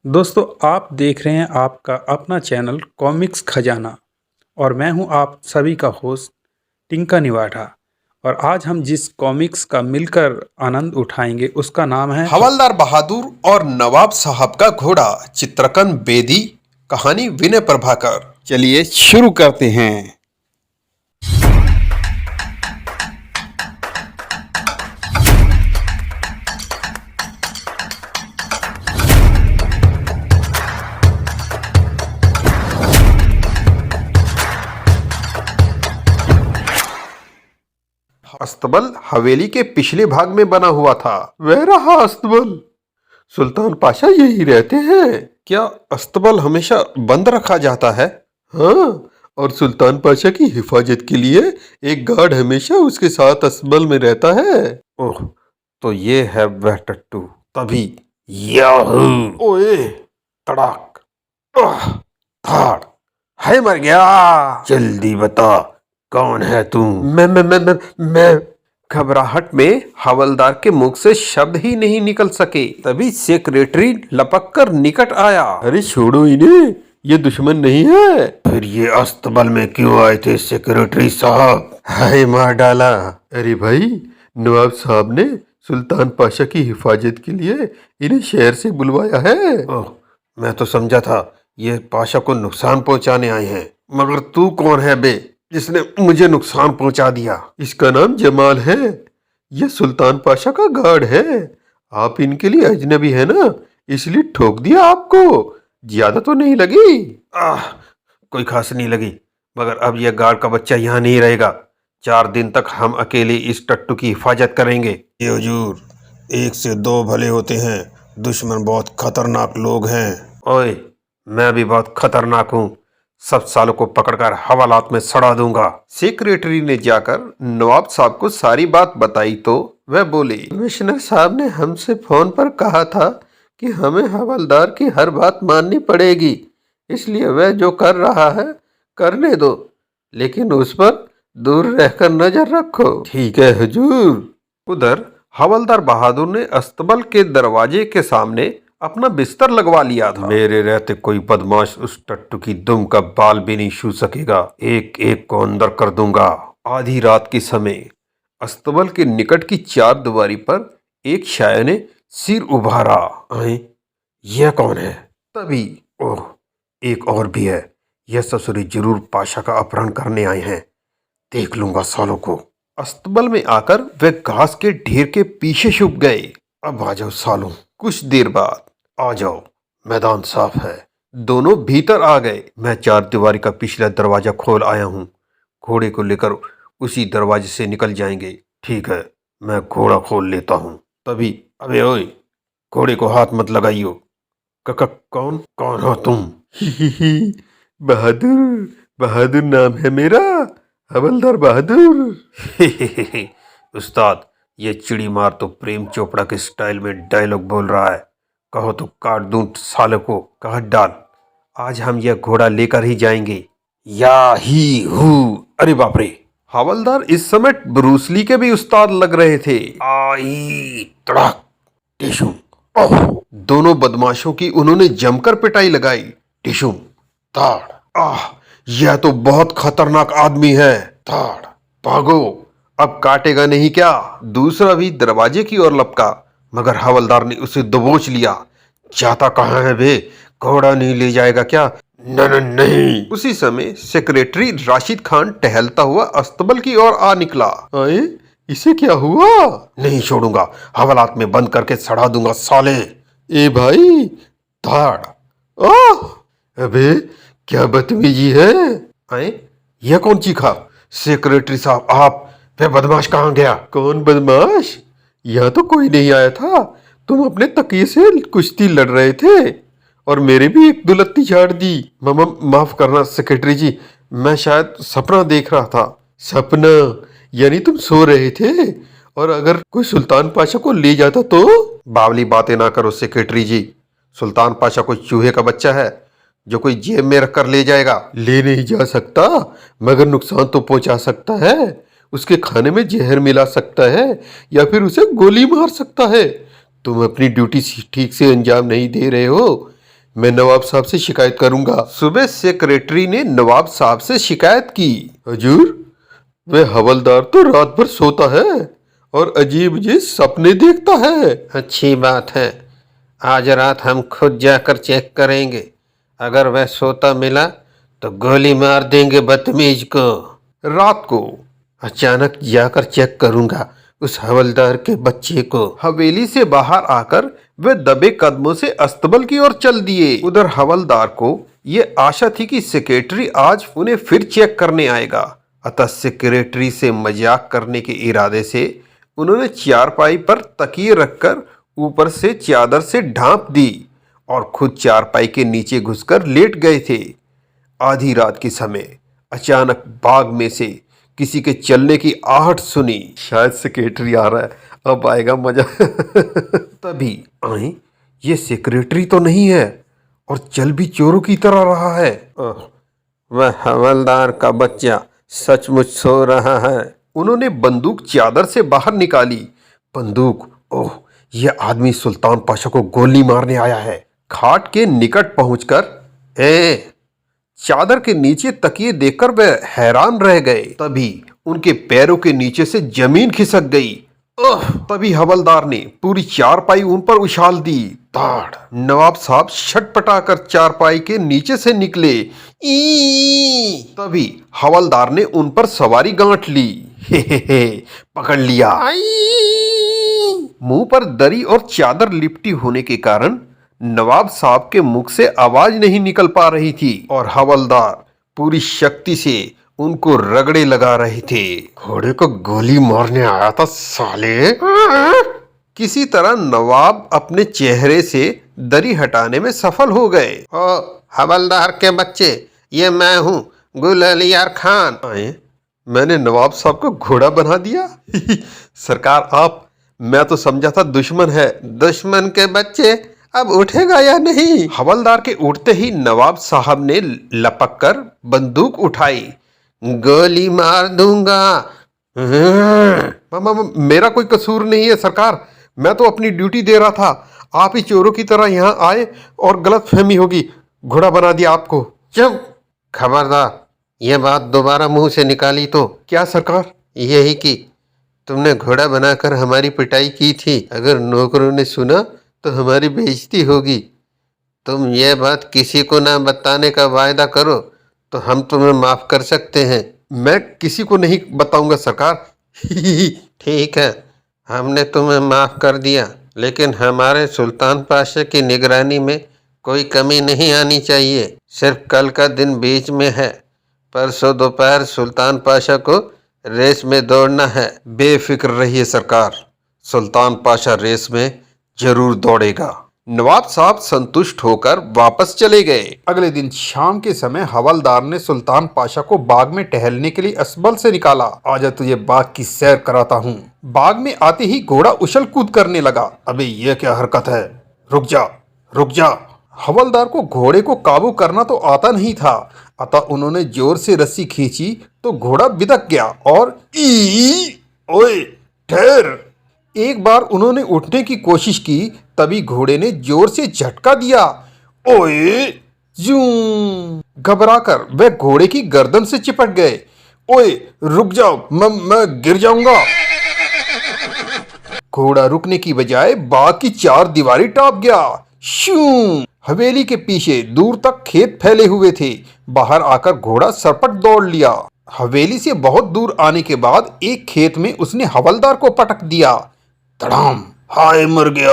दोस्तों, आप देख रहे हैं आपका अपना चैनल कॉमिक्स खजाना और मैं हूं आप सभी का होस्ट टिंका निवाठा। और आज हम जिस कॉमिक्स का मिलकर आनंद उठाएंगे उसका नाम है हवलदार बहादुर और नवाब साहब का घोड़ा। चित्रकन बेदी, कहानी विनय प्रभाकर। चलिए शुरू करते हैं। अस्तबल हवेली के पिछले भाग में बना हुआ था। वह रहा अस्तबल। सुल्तान पाशा यही रहते हैं क्या? अस्तबल हमेशा बंद रखा जाता है। हाँ, और सुल्तान पाशा की हिफाजत के लिए एक गार्ड हमेशा उसके साथ अस्तबल में रहता है। ओह, तो ये है वह टट्टू। तभी याहू! ओए! तड़ाक! आह! धाड़! है मर गया। जल्दी बता, कौन है तू? मैं घबराहट में हवलदार के मुख से शब्द ही नहीं निकल सके। तभी सेक्रेटरी लपक कर निकट आया। अरे छोड़ो इन्हें, ये दुश्मन नहीं है। फिर ये अस्तबल में क्यों आए थे सेक्रेटरी साहब? हाय मार डाला। अरे भाई, नवाब साहब ने सुल्तान पाशा की हिफाजत के लिए इन्हें शहर से बुलवाया है। ओह, मैं तो समझा था ये पाशा को नुकसान पहुंचाने आए हैं। मगर तू कौन है बे, जिसने मुझे नुकसान पहुंचा दिया? इसका नाम जमाल है। यह सुल्तान पाशा का गार्ड है। आप इनके लिए अजनबी है ना, इसलिए ठोक दिया आपको। ज्यादा तो नहीं लगी? कोई खास नहीं लगी, मगर अब यह गार्ड का बच्चा यहाँ नहीं रहेगा। 4 दिन तक हम अकेले इस टट्टू की हिफाजत करेंगे। ये हुजूर, 1 से 2 भले होते हैं, दुश्मन बहुत खतरनाक लोग हैं। ओए, मैं भी बहुत खतरनाक हूँ। सब सालों को पकड़कर हवालात में सड़ा दूंगा। सेक्रेटरी ने जाकर नवाब साहब को सारी बात बताई तो वह बोले, कमिश्नर साहब ने हमसे फोन पर कहा था कि हमें हवलदार की हर बात माननी पड़ेगी, इसलिए वह जो कर रहा है करने दो, लेकिन उस पर दूर रहकर नजर रखो। ठीक है हुजूर। उधर हवलदार बहादुर ने अस्तबल के दरवाजे के सामने अपना बिस्तर लगवा लिया था। मेरे रहते कोई बदमाश उस टट्टू की दुम का बाल भी नहीं छू सकेगा। एक एक को अंदर कर दूंगा। आधी रात के समय अस्तबल के निकट की चारदीवारी पर एक शायर ने सिर उभारा। आए, यह कौन है? तभी ओह, एक और भी है। यह ससुरी जरूर पाशा का अपहरण करने आए हैं। देख लूंगा सालों को। अस्तबल में आकर वे घास के ढेर के पीछे छुप गए। अब आ जाओ सालों। कुछ देर बाद आ जाओ, मैदान साफ है। दोनों भीतर आ गए। मैं चारदीवारी का पिछला दरवाजा खोल आया हूँ। घोड़े को लेकर उसी दरवाजे से निकल जाएंगे। ठीक है, मैं घोड़ा खोल लेता हूँ। तभी अबे ओए, घोड़े को हाथ मत लगाइयो। कका कौन कौन हो तुम? ही बहादुर, बहादुर नाम है मेरा, हवलदार बहादुर। उस्ताद, ये चिड़ी मार तो प्रेम चोपड़ा के स्टाइल में डायलॉग बोल रहा है। कहो तो काट दूं साले को, कहा डाल। आज हम यह घोड़ा लेकर ही जाएंगे। या ही हूँ। अरे बाप रे! हवलदार इस समय ब्रूसली के भी उस्ताद लग रहे थे। आई तड़ाक टिशू! ओह! दोनों बदमाशों की उन्होंने जमकर पिटाई लगाई। टिशू! ताड़! आह! यह तो बहुत खतरनाक आदमी है। ताड़! भागो, अब काटेगा नहीं क्या? दूसरा भी दरवाजे की ओर लपका, मगर हवलदार ने उसे दबोच लिया। जाता कहाँ है बे? घोड़ा नहीं ले जाएगा क्या? नहीं। उसी समय सेक्रेटरी राशिद खान टहलता हुआ अस्तबल की ओर आ निकला। आए, इसे क्या हुआ? नहीं छोड़ूंगा, हवालात में बंद करके सड़ा दूंगा साले। ए भाई! धाड़! ओह! अबे क्या बदतमीजी है? आए, यह कौन चीखा? सेक्रेटरी साहब, आप! वह बदमाश कहाँ गया? कौन बदमाश? यहाँ तो कोई नहीं आया था। तुम अपने तकिए से कुश्ती लड़ रहे थे और मेरे भी एक दुलत्ती झाड़ दी। माफ करना सेक्रेटरी जी, मैं शायद सपना देख रहा था। सपना? यानी तुम सो रहे थे और अगर कोई सुल्तान पाशा को ले जाता तो? बावली बातें ना करो सेक्रेटरी जी। सुल्तान पाशा कोई चूहे का बच्चा है जो कोई जेब में रखकर ले जाएगा? ले नहीं जा सकता, मगर नुकसान तो पहुंचा सकता है। उसके खाने में जहर मिला सकता है या फिर उसे गोली मार सकता है। तुम अपनी ड्यूटी ठीक से अंजाम नहीं दे रहे हो। मैं नवाब साहब से शिकायत करूंगा। सुबह सेक्रेटरी ने नवाब साहब से शिकायत की। हुजूर, वह हवलदार तो रात भर सोता है और अजीब अजीब सपने देखता है। अच्छी बात है, आज रात हम खुद जाकर चेक करेंगे। अगर वह सोता मिला तो गोली मार देंगे बदतमीज को। रात को अचानक जाकर चेक करूंगा उस हवलदार के बच्चे को। हवेली से बाहर आकर वे दबे कदमों से अस्तबल की ओर चल दिए। उधर हवलदार को ये आशा थी कि सेक्रेटरी आज उन्हें फिर चेक करने आएगा, अतः सेक्रेटरी से मजाक करने के इरादे से उन्होंने चारपाई पर तकिए रखकर ऊपर से चादर से ढांप दी और खुद चारपाई के नीचे घुसकर लेट गए थे। आधी रात के समय अचानक बाग में से किसी के चलने की आहट सुनी। शायद सेक्रेटरी आ रहा है, अब आएगा मजा। तभी आए, ये सेक्रेटरी तो नहीं है और चल भी चोरों की तरह रहा है। वह हवलदार का बच्चा सचमुच सो रहा है। उन्होंने बंदूक चादर से बाहर निकाली। बंदूक, ओह, यह आदमी सुल्तान पाशा को गोली मारने आया है। खाट के निकट पहुंचकर चादर के नीचे तकिए देखकर वे हैरान रह गए। तभी उनके पैरों के नीचे से जमीन खिसक गई। तभी हवलदार ने पूरी चारपाई उन पर उछाल दी। ताड़! नवाब साहब छटपटाकर चारपाई के नीचे से निकले। तभी हवलदार ने उन पर सवारी गांठ ली। हे, पकड़ लिया। मुंह पर दरी और चादर लिपटी होने के कारण नवाब साहब के मुख से आवाज नहीं निकल पा रही थी और हवलदार पूरी शक्ति से उनको रगड़े लगा रहे थे। घोड़े को गोली मारने आया था साले। किसी तरह नवाब अपने चेहरे से दरी हटाने में सफल हो गए। हवलदार के बच्चे, ये मैं हूँ गुललियार खान। मैंने नवाब साहब को घोड़ा बना दिया। सरकार आप, मैं तो समझा था दुश्मन है। दुश्मन के बच्चे, अब उठेगा या नहीं? हवलदार के उठते ही नवाब साहब ने लपक कर बंदूक उठाई। गोली मार दूंगा। मेरा कोई कसूर नहीं है सरकार, मैं तो अपनी ड्यूटी दे रहा था। आप ही चोरों की तरह यहाँ आए और गलत फहमी होगी, घोड़ा बना दिया आपको। चुप! खबरदार, ये बात दोबारा मुंह से निकाली तो। क्या सरकार? यही कि तुमने घोड़ा बनाकर हमारी पिटाई की थी। अगर नौकरों ने सुना तो हमारी बेइज्जती होगी। तुम ये बात किसी को ना बताने का वायदा करो तो हम तुम्हें माफ कर सकते हैं। मैं किसी को नहीं बताऊंगा सरकार। ठीक है, हमने तुम्हें माफ कर दिया, लेकिन हमारे सुल्तान पाशा की निगरानी में कोई कमी नहीं आनी चाहिए। सिर्फ कल का दिन बीच में है। परसों दोपहर सुल्तान पाशा को रेस में दौड़ना है। बेफिक्र रहिए सरकार, सुल्तान पाशा रेस में जरूर दौड़ेगा। नवाब साहब संतुष्ट होकर वापस चले गए। अगले दिन शाम के समय हवलदार ने सुल्तान पाशा को बाग में टहलने के लिए असबल से निकाला। आजा तुझे बाग की सैर कराता हूँ। बाग में आते ही घोड़ा उछल कूद करने लगा। अबे ये क्या हरकत है, रुक जा रुक जा। हवलदार को घोड़े को काबू करना तो आता नहीं था, अतः उन्होंने जोर से रस्सी खींची तो घोड़ा बिदक गया और ओए ठहर। एक बार उन्होंने उठने की कोशिश की, तभी घोड़े ने जोर से झटका दिया। ओए जूं! घबराकर वे घोड़े की गर्दन से चिपट गए। ओए रुक जाओ, मैं गिर जाऊंगा। घोड़ा रुकने की बजाय बाग की चार दीवारी टाप गया। शू! हवेली के पीछे दूर तक खेत फैले हुए थे। बाहर आकर घोड़ा सरपट दौड़ लिया। हवेली से बहुत दूर आने के बाद एक खेत में उसने हवलदार को पटक दिया। धड़ाम! हाय मर गया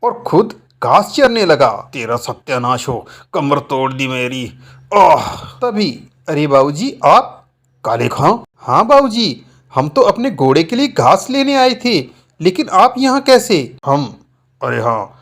और खुद घास चरने लगा। तेरा सत्यानाश हो, कमर तोड़ दी मेरी। तभी अरे बाबूजी आप? काले खां? हाँ बाबूजी, हम तो अपने घोड़े के लिए घास लेने आए थे, लेकिन आप यहाँ कैसे? अरे हाँ,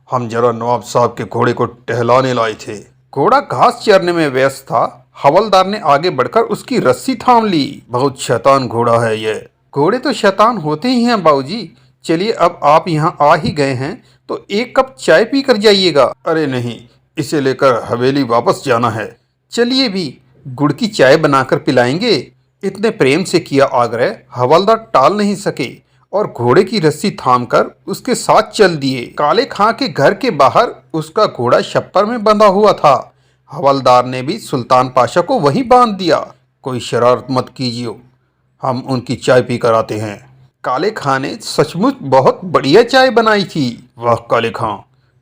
हम जरा नवाब साहब के घोड़े को टहलाने लाए थे। घोड़ा घास चरने में व्यस्त था। हवलदार ने आगे बढ़कर उसकी रस्सी थाम ली। बहुत शैतान घोड़ा है ये। घोड़े तो शैतान होते ही हैं बाबूजी। चलिए अब आप यहाँ आ ही गए हैं तो एक कप चाय पी कर जाइएगा। अरे नहीं, इसे लेकर हवेली वापस जाना है। चलिए भी गुड़ की चाय बनाकर पिलाएंगे। इतने प्रेम से किया आग्रह हवलदार टाल नहीं सके और घोड़े की रस्सी थामकर उसके साथ चल दिए। काले खां के घर के बाहर उसका घोड़ा छप्पर में बंधा हुआ था। हवलदार ने भी सुल्तान पाशा को वहीं बांध दिया। कोई शरारत मत कीजिए, हम उनकी चाय पी कर आते हैं। काले खां ने सचमुच बहुत बढ़िया चाय बनाई थी। वाह काले खां,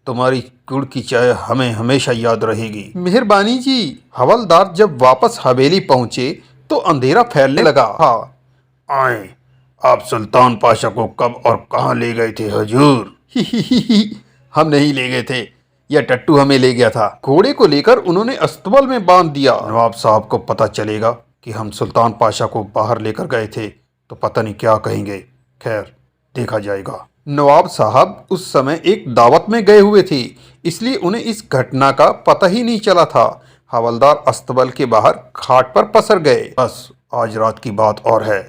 तुम्हारी गुड़ की चाय हमें हमेशा याद रहेगी। मेहरबानी जी। हवलदार जब वापस हवेली पहुंचे तो अंधेरा फैलने लगा। हाँ, आए, आप सुल्तान पाशा को कब और कहाँ ले गए थे हुजूर? हम नहीं ले गए थे, यह टट्टू हमें ले गया था। घोड़े को लेकर उन्होंने अस्तबल में बांध दिया। नवाब साहब को पता चलेगा कि हम सुल्तान पाशा को बाहर लेकर गए थे तो पता नहीं क्या कहेंगे। खैर, देखा जाएगा। नवाब साहब उस समय एक दावत में गए हुए थे, इसलिए उन्हें इस घटना का पता ही नहीं चला था। हवलदार अस्तबल के बाहर खाट पर पसर गए। बस आज रात की बात और है,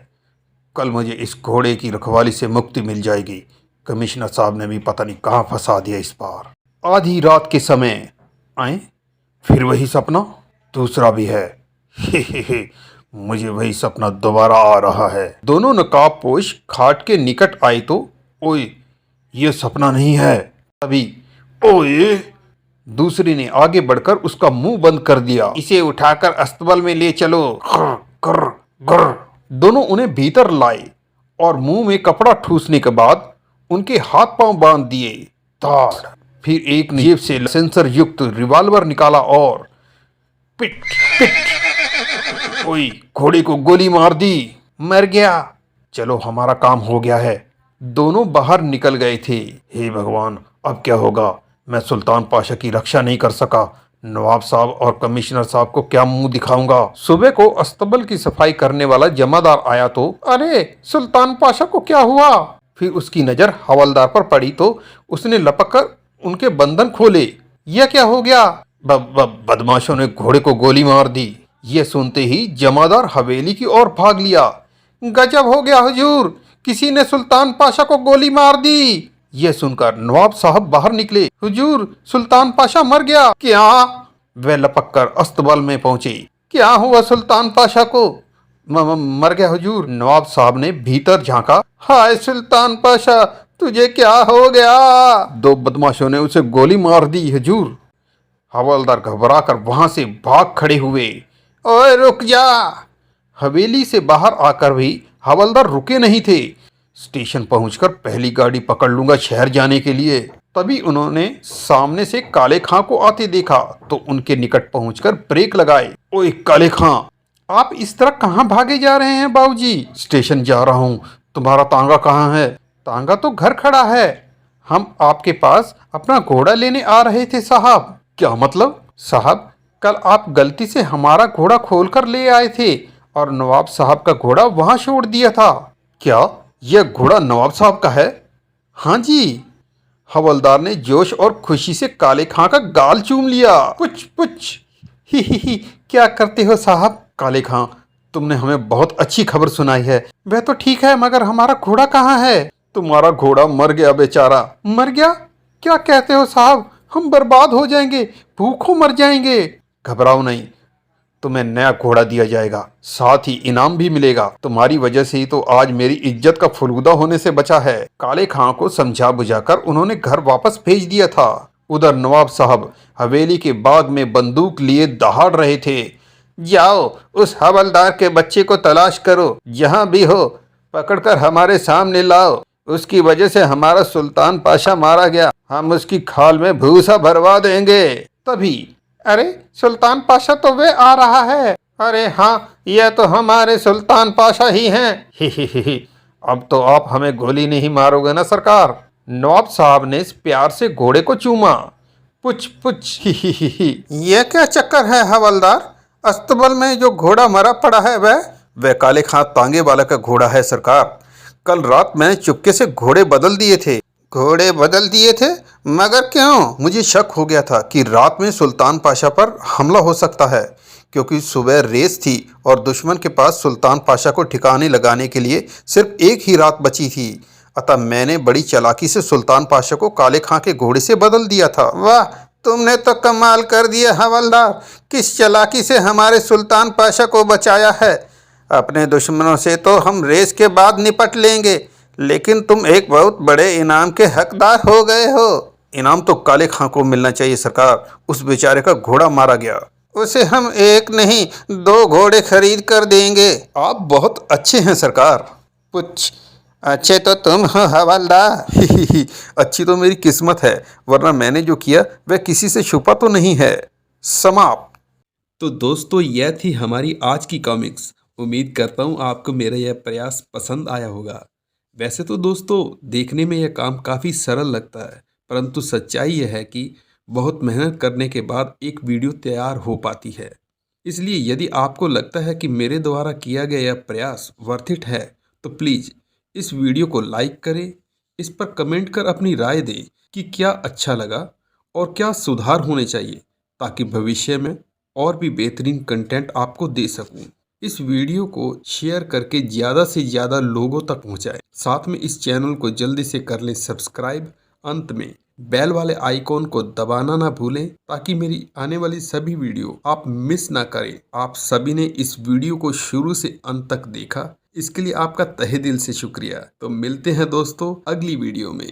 कल मुझे इस घोड़े की रखवाली से मुक्ति मिल जाएगी। कमिश्नर साहब ने भी पता नहीं कहाँ फंसा दिया इस बार। आधी रात के समय आए, फिर वही सपना, दूसरा भी है। मुझे वही सपना दोबारा आ रहा है। दोनों नकाबपोश खाट के निकट आए तो ओए, ये सपना नहीं है। तभी ओए, दूसरी ने आगे बढ़कर उसका मुंह बंद कर दिया। इसे उठाकर अस्तबल में ले चलो। कर कर। दोनों उन्हें भीतर लाए और मुंह में कपड़ा ठूसने के बाद उनके हाथ पांव बांध दिए। ताड़। फिर एक ने जेब से सेंसर युक्त रिवॉल्वर निकाला और पिट पिट। ओए, घोड़े को गोली मार दी। मर गया। चलो, हमारा काम हो गया है। दोनों बाहर निकल गए थे। हे भगवान, अब क्या होगा? मैं सुल्तान पाशा की रक्षा नहीं कर सका। नवाब साहब और कमिश्नर साहब को क्या मुंह दिखाऊंगा? सुबह को अस्तबल की सफाई करने वाला जमादार आया तो अरे, सुल्तान पाशा को क्या हुआ? फिर उसकी नजर हवलदार पर पड़ी तो उसने लपक कर उनके बंधन खोले। यह क्या हो गया? बदमाशों ने घोड़े को गोली मार दी। यह सुनते ही जमादार हवेली की ओर भाग लिया। गजब हो गया हुजूर, किसी ने सुल्तान पाशा को गोली मार दी। यह सुनकर नवाब साहब बाहर निकले। हुजूर, सुल्तान पाशा मर गया। क्या? वे लपक कर अस्तबल में पहुंचे। क्या हुआ सुल्तान पाशा को? मर गया हुजूर। नवाब साहब ने भीतर झांका। हाय सुल्तान पाशा, तुझे क्या हो गया? दो बदमाशों ने उसे गोली मार दी हुजूर। हवलदार घबरा कर वहां से भाग खड़े हुए। ओए रुक जा। हवेली से बाहर आकर भी हवलदार रुके नहीं थे। स्टेशन पहुंचकर पहली गाड़ी पकड़ लूंगा शहर जाने के लिए। तभी उन्होंने सामने से काले खां को आते देखा तो उनके निकट पहुंचकर ब्रेक लगाए। ओए काले खां, आप इस तरह कहाँ भागे जा रहे हैं? बाबूजी, स्टेशन जा रहा हूँ। तुम्हारा तांगा कहाँ है? तांगा तो घर खड़ा है। हम आपके पास अपना घोड़ा लेने आ रहे थे साहब। क्या मतलब? साहब, कल आप गलती से हमारा घोड़ा खोलकर ले आए थे और नवाब साहब का घोड़ा वहां छोड़ दिया था। क्या यह घोड़ा नवाब साहब का है? हाँ जी। हवलदार ने जोश और खुशी से काले खां का गाल चूम लिया। पुछ पुछ। ही, क्या करते हो साहब? काले खां, तुमने हमें बहुत अच्छी खबर सुनाई है। वह तो ठीक है, मगर हमारा घोड़ा कहाँ है? तुम्हारा घोड़ा मर गया बेचारा। मर गया? क्या कहते हो साहब? हम बर्बाद हो जाएंगे, भूखों मर जाएंगे। घबराओ नहीं, तुम्हें नया घोड़ा दिया जाएगा, साथ ही इनाम भी मिलेगा। तुम्हारी वजह से ही तो आज मेरी इज्जत का फलूदा होने से बचा है। काले खां को समझा बुझाकर उन्होंने घर वापस भेज दिया था। उधर नवाब साहब हवेली के बाग में बंदूक लिए दहाड़ रहे थे। जाओ, उस हवलदार के बच्चे को तलाश करो, जहां भी हो पकड़कर हमारे सामने लाओ। उसकी वजह से हमारा सुल्तान पाशा मारा गया। हम उसकी खाल में भूसा भरवा देंगे। तभी अरे, सुल्तान पाशा तो वे आ रहा है। अरे हाँ, यह तो हमारे सुल्तान पाशा ही हैं। ही। अब तो आप हमें गोली नहीं मारोगे ना सरकार? नवाब साहब ने प्यार से घोड़े को चूमा। पुछ पुछ। ही। यह क्या चक्कर है हवलदार? अस्तबल में जो घोड़ा मरा पड़ा है वह काले खां तांगे वाला का घोड़ा है सरकार। कल रात मैंने चुपके से घोड़े बदल दिए थे। घोड़े बदल दिए थे? मगर क्यों? मुझे शक हो गया था कि रात में सुल्तान पाशा पर हमला हो सकता है, क्योंकि सुबह रेस थी और दुश्मन के पास सुल्तान पाशा को ठिकाने लगाने के लिए सिर्फ एक ही रात बची थी। अतः मैंने बड़ी चालाकी से सुल्तान पाशा को काले खां के घोड़े से बदल दिया था। वाह, तुमने तो कमाल कर दिया हवलदार। किस चालाकी से हमारे सुल्तान पाशा को बचाया है। अपने दुश्मनों से तो हम रेस के बाद निपट लेंगे, लेकिन तुम एक बहुत बड़े इनाम के हकदार हो गए हो। इनाम तो काले खां को मिलना चाहिए सरकार। उस बेचारे का घोड़ा मारा गया। उसे हम एक नहीं 2 घोड़े खरीद कर देंगे। आप बहुत अच्छे हैं सरकार। कुछ अच्छे तो तुम हो हवलदार। अच्छी तो मेरी किस्मत है, वरना मैंने जो किया वह किसी से छुपा तो नहीं है। समाप्त। तो दोस्तों यह थी हमारी आज की कॉमिक्स। उम्मीद करता हूँ आपको मेरा यह प्रयास पसंद आया होगा। वैसे तो दोस्तों देखने में यह काम काफ़ी सरल लगता है, परंतु सच्चाई यह है कि बहुत मेहनत करने के बाद एक वीडियो तैयार हो पाती है। इसलिए यदि आपको लगता है कि मेरे द्वारा किया गया यह प्रयास वर्थ इट है, तो प्लीज़ इस वीडियो को लाइक करें, इस पर कमेंट कर अपनी राय दें कि क्या अच्छा लगा और क्या सुधार होने चाहिए, ताकि भविष्य में और भी बेहतरीन कंटेंट आपको दे सकूं। इस वीडियो को शेयर करके ज़्यादा से ज़्यादा लोगों तक पहुंचाएं। साथ में इस चैनल को जल्दी से कर लें सब्सक्राइब। अंत में बेल वाले आइकॉन को दबाना ना भूलें, ताकि मेरी आने वाली सभी वीडियो आप मिस ना करें। आप सभी ने इस वीडियो को शुरू से अंत तक देखा, इसके लिए आपका तहे दिल से शुक्रिया। तो मिलते हैं दोस्तों अगली वीडियो में।